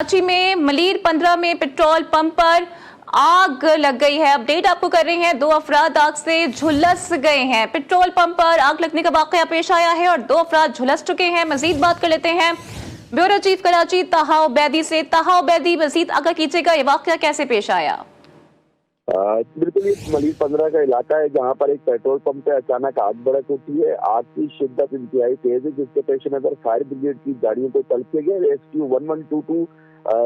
कराची में मलीर 15 में petrol pump पर आग लग गई है। अपडेट आपको कर रहे हैं, 2 अफराद आग से झुलस गए हैं। पेट्रोल पंप पर आग लगने का वाकया पेश आया है और 2 अफराद झुलस चुके हैं। मजीद बात कर लेते हैं ब्यूरो चीफ कराची ताहा उबैदी से। ताहा उबैदी, मजीद आगाह कीजिएगा, ये वाकया कैसे पेश आया? बिल्कुल, ये मलीर 15 का इलाका है जहाँ पर एक पेट्रोल पंप पे अचानक आग भड़क उठी है। आग की शिद्दत इंतहाई तेज है, जिसके पेश नजर फायर ब्रिगेड की गाड़ियों को तलब किया गया। रेस्क्यू 1122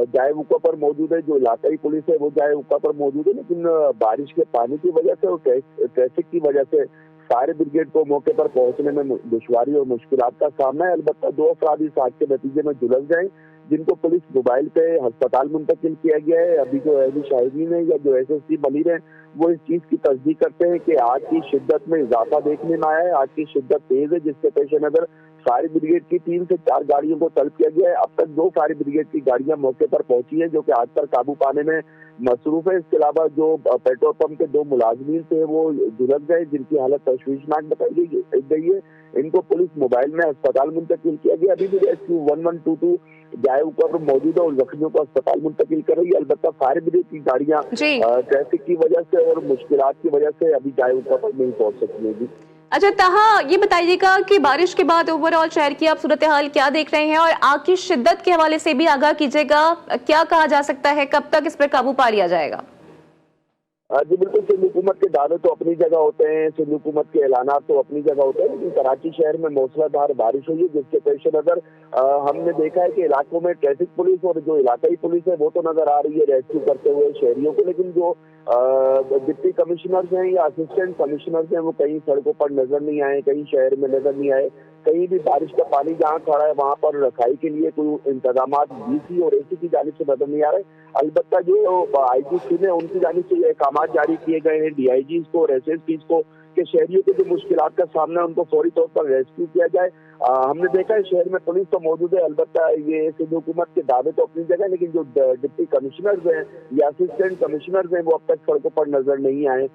जाए उका पर मौजूद है। जो इलाकाई पुलिस है वो जाए उका पर मौजूद है, लेकिन बारिश के पानी की वजह से और ट्रैफिक की वजह से फायर ब्रिगेड को मौके पर पहुंचने में दुश्वारी और मुश्किलात का सामना है। अलबत्ता 2 अफराद इस आग के नतीजे में झुलस गए, जिनको पुलिस मोबाइल पे अस्पताल मुंतकिल किया गया है। अभी जो अहली शाहिदीन है या जो एसएसपी मलीर है वो इस चीज की तस्दीक करते हैं कि आग की शिद्दत में इजाफा देखने में आया है। आग की शिद्दत तेज है, जिसके पेश नजर फायर ब्रिगेड की 3 से 4 गाड़ियों को तलब किया गया है। अब तक 2 फायर ब्रिगेड की गाड़ियां मौके पर पहुंची है, जो कि आग पर काबू पाने में मसरूफ है। इसके अलावा जो पेट्रोल पंप के 2 मुलाजमीन थे वो झुलस गए, जिनकी हालत तशवीशनाक बताई गई है। इनको पुलिस मोबाइल में अस्पताल मुंतकिल किया गया। अभी भी रेस्क्यू 1122 जाए ऊपर मौजूद है और जख्मियों को अस्पताल मुंतकिल कर रही है। अलबत्ता फायर ब्रिगेड की गाड़ियां ट्रैफिक की वजह से और मुश्किलात की वजह से अभी जाए ऊपर पर नहीं पहुंच सकती है। अच्छा ताहा, ये बताइएगा कि बारिश के बाद ओवरऑल शहर की आप सूरत हाल क्या देख रहे हैं, और आग की शिद्दत के हवाले से भी आगाह कीजिएगा। क्या कहा जा सकता है, कब तक इस पर काबू पा लिया जाएगा? जी बिल्कुल, सिंध हुकूमत के दावे तो अपनी जगह होते हैं, सिंध हुकूमत के ऐलानात तो अपनी जगह होते हैं, लेकिन कराची शहर में मूसलाधार बारिश हुई है, जिसके पेश नजर हमने देखा है कि इलाकों में ट्रैफिक पुलिस और जो इलाकाई पुलिस है वो तो नजर आ रही है रेस्क्यू करते हुए शहरियों को, लेकिन जो डिप्टी कमिश्नर्स हैं या असिस्टेंट कमिश्नर्स हैं वो कहीं सड़कों पर नजर नहीं आए, कहीं शहर में नजर नहीं आए। कहीं भी बारिश का पानी जहाँ खड़ा है वहां पर रखाई के लिए कोई इंतजाम डीसी और एसी की जानिब से नजर नहीं आ रहे। अलबत्ता जो आईजीसी ने उनकी जानिब से ये काम जारी किए गए हैं डीआईजी को और एसएसपी को कि शहरियों के जो मुश्किलात का सामना है उनको फौरी तौर पर रेस्क्यू किया जाए। हमने देखा है शहर में पुलिस तो मौजूद है, अलबत्ता ये सिंध हुकूमत के दावे तो अपनी जगह, लेकिन जो डिप्टी कमिश्नर्स हैं या असिस्टेंट कमिश्नर्स हैं वो अब तक सड़कों पर नजर नहीं आए।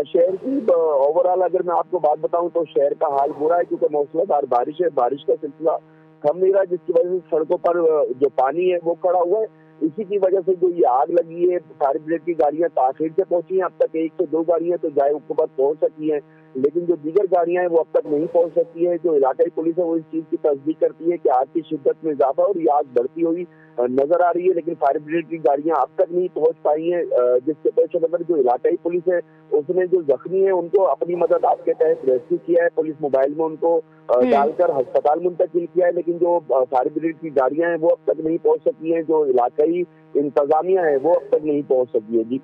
शहर की ओवरऑल अगर मैं आपको बात बताऊं तो शहर का हाल बुरा है, क्योंकि मौसलाधार बारिश है, बारिश का सिलसिला थम नहीं रहा, जिसकी वजह से सड़कों पर जो पानी है वो खड़ा हुआ है। इसी की वजह से जो ये आग लगी है, फायर ब्रिगेड की गाड़ियां ताखिर से पहुंची हैं। अब तक 1 से 2 गाड़ियां तो जाए उसके बाद पहुंच सकी हैं, लेकिन जो दीगर गाड़ियां हैं वो अब तक नहीं पहुंच सकी है। जो इलाकाई पुलिस है वो इस चीज की तस्दीक करती है कि आग की शिद्दत में इजाफा और ये आग बढ़ती हुई नजर आ रही है, लेकिन फायर ब्रिगेड की गाड़ियां अब तक नहीं पहुंच पाई है। जिसके पेश नजर जो इलाकाई पुलिस है उसने जो जख्मी है उनको अपनी मदद आपके तहत रेस्क्यू किया है, पुलिस मोबाइल में उनको डालकर अस्पताल मुंतकिल किया है, लेकिन जो फायर ब्रिगेड की गाड़ियां हैं वो अब तक नहीं पहुंच सकी हैं। जो इलाकाई इंतजामिया है वो अब तक नहीं पहुंच सकी है। जी।